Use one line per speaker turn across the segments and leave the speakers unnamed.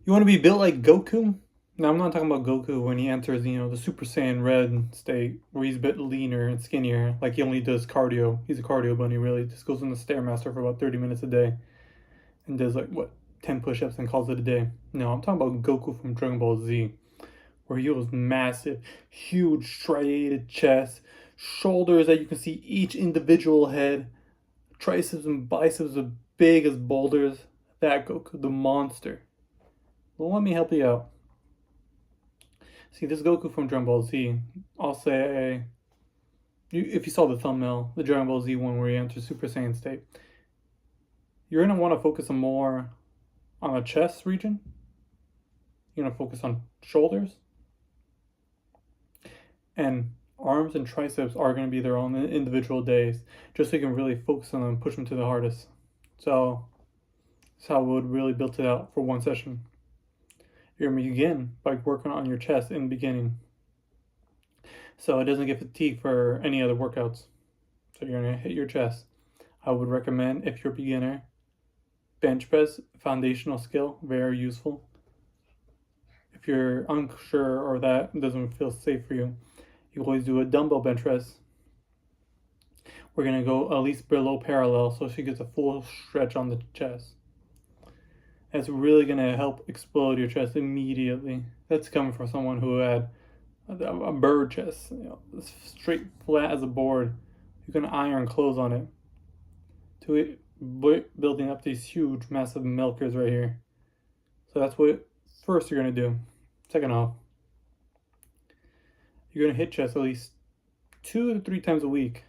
You want to be built like Goku? Now, I'm not talking about Goku when he enters, the Super Saiyan Red state, where he's a bit leaner and skinnier, like he only does cardio. He's a cardio bunny, really. Just goes in the Stairmaster for about 30 minutes a day and does, like, what, 10 push ups and calls it a day. No, I'm talking about Goku from Dragon Ball Z, where he was massive, huge, striated chest, shoulders that you can see each individual head, triceps and biceps as big as boulders. That Goku, the monster. Well, let me help you out. See, this Goku from Dragon Ball Z, I'll say, if you saw the thumbnail, the Dragon Ball Z one where he enters Super Saiyan state, you're going to want to focus more on the chest region. You're going to focus on shoulders. And arms and triceps are going to be their own individual days, just so you can really focus on them and push them to the hardest. So, that's how we would really build it out for one session. You're going to begin by working on your chest in the beginning, so it doesn't get fatigued for any other workouts. So you're going to hit your chest. I would recommend, if you're a beginner, bench press, foundational skill, very useful. If you're unsure or that doesn't feel safe for you, you always do a dumbbell bench press. We're going to go at least below parallel so she gets a full stretch on the chest. That's really going to help explode your chest immediately. That's coming from someone who had a bird chest, straight flat as a board. You can iron clothes on it. To it, building up these huge, massive milkers right here. So that's what first you're going to do. Second off, you're going to hit chest at least 2 to 3 times a week.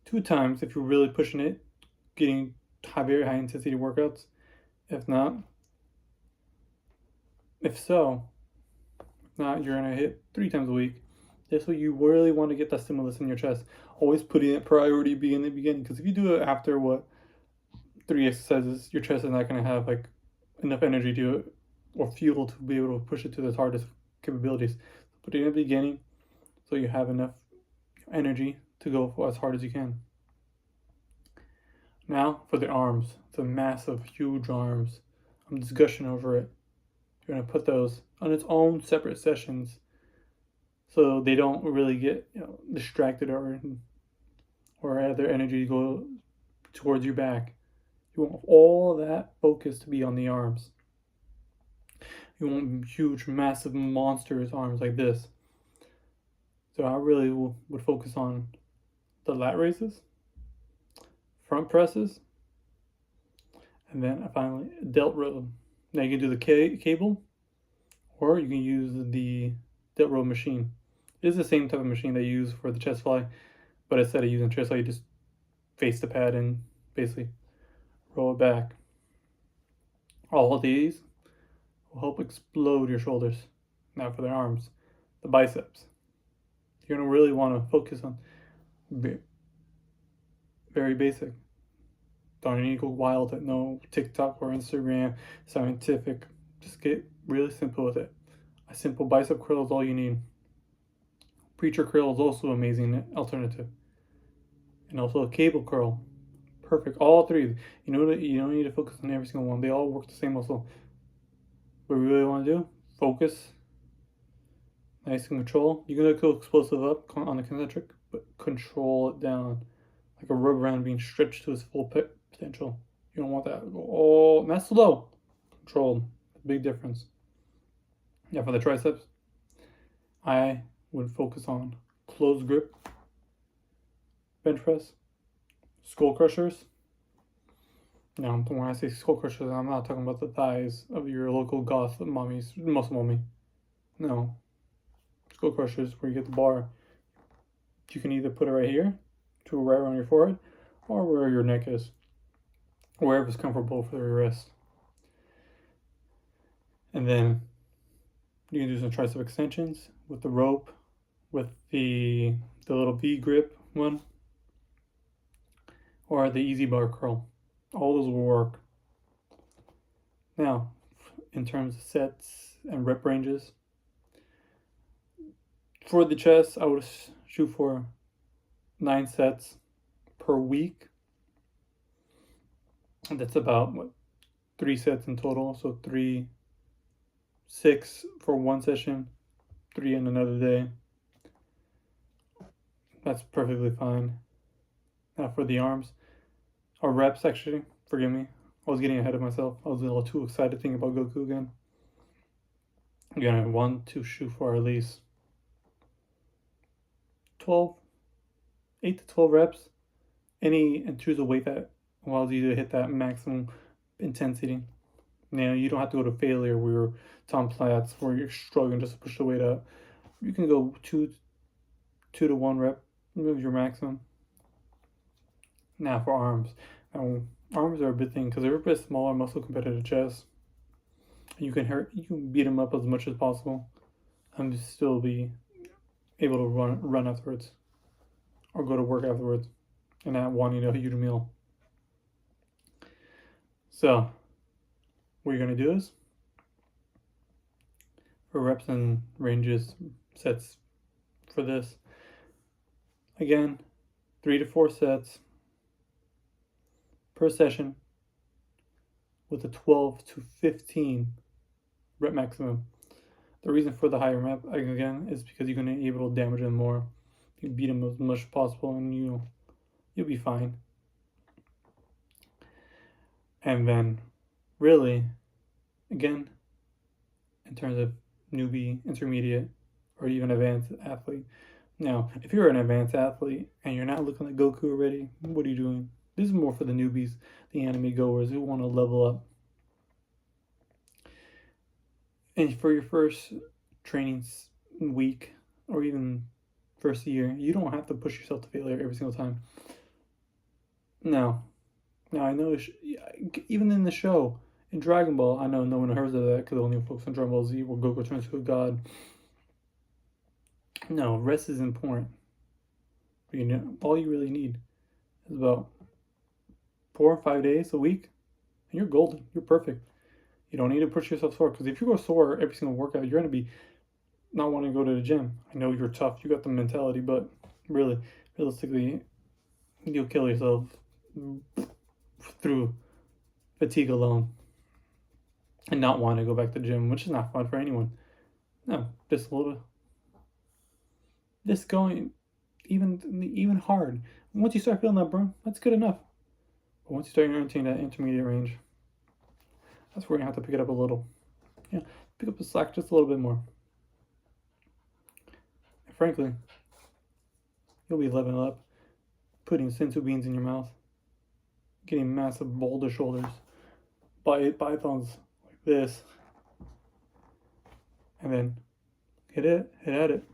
2 times if you're really pushing it, getting very high intensity workouts. If not, you're going to hit 3 times a week. This way you really want to get that stimulus in your chest. Always putting it priority be in the beginning, because if you do it after 3 exercises, your chest is not going to have like enough energy to or fuel to be able to push it to its hardest capabilities. Put it in the beginning so you have enough energy to go for as hard as you can. Now for the arms. The massive, huge arms. I'm just gushing over it. You're going to put those on its own separate sessions so they don't really get distracted or have their energy go towards your back. You want all that focus to be on the arms. You want huge, massive, monstrous arms like this. So I really would focus on the lat raises, front presses, and then finally delt row. Now you can do the cable, or you can use the delt row machine. It is the same type of machine they use for the chest fly, but instead of using chest fly, you just face the pad and basically roll it back. All of these will help explode your shoulders. Now for the arms, the biceps. You're going to really want to focus on very basic. Don't need to go wild at no TikTok or Instagram, scientific. Just get really simple with it. A simple bicep curl is all you need. Preacher curl is also an amazing alternative. And also a cable curl. Perfect. All 3. You don't need to focus on every single one. They all work the same muscle. What we really want to do, focus. Nice and control. You're going to go explosive up on the concentric, but control it down. Like a rubber band being stretched to its full potential. You don't want that to go not slow. Controlled. Big difference. Yeah, for the triceps, I would focus on closed grip, bench press, skull crushers. Now, when I say skull crushers, I'm not talking about the thighs of your local goth mommy's muscle mommy. No. Skull crushers, where you get the bar. You can either put it right here, to right around your forehead, or where your neck is. Wherever is comfortable for your wrist. And then you can do some tricep extensions with the rope, with the little V grip one, or the easy bar curl. All those will work. Now, in terms of sets and rep ranges, for the chest, I would shoot for 9 sets per week. That's about 3 sets in total, so 3 6 for one session, 3 in another day. That's perfectly fine. Now for the arms, our reps actually, forgive me, I was getting ahead of myself. I was a little too excited thinking about Goku again. You're gonna want to shoot for at least 12, 8 to 12 reps. And choose a weight that allows you to hit that maximum intensity. Now, you don't have to go to failure where you're Tom Platz, where you're struggling just to push the weight up. You can go two to one rep, move your maximum. Now for arms. Now, arms are a big thing because they're a bit smaller muscle compared to the chest. You can beat them up as much as possible and still be able to run afterwards or go to work afterwards and not wanting a huge meal. So, what you're gonna do is for reps and ranges sets for this, again, 3 to 4 sets per session with a 12 to 15 rep maximum. The reason for the higher rep again is because you're going to be able to damage them more. You beat them as much as possible, and you'll be fine. And then, really, again, in terms of newbie, intermediate, or even advanced athlete. Now, if you're an advanced athlete and you're not looking like Goku already, what are you doing? This is more for the newbies, the anime goers who want to level up. And for your first training week or even first year, you don't have to push yourself to failure every single time. Now I know even in the show, in Dragon Ball, I know no one heard of that because only folks on Dragon Ball Z where Goku turns to a god. No, rest is important. But all you really need is about 4 or 5 days a week, and you're golden. You're perfect. You don't need to push yourself sore because if you go sore every single workout, you're going to be not wanting to go to the gym. I know you're tough. You got the mentality, but really, realistically, you'll kill yourself through fatigue alone and not want to go back to the gym, which is not fun for anyone. No, just a little bit. Just going even hard. Once you start feeling that burn, that's good enough. But once you start entering that intermediate range, that's where you have to pick it up a little. Yeah, pick up the slack just a little bit more. And frankly, you'll be leveling up, putting senzu beans in your mouth, getting massive boulder shoulders, pythons like this, and then hit at it.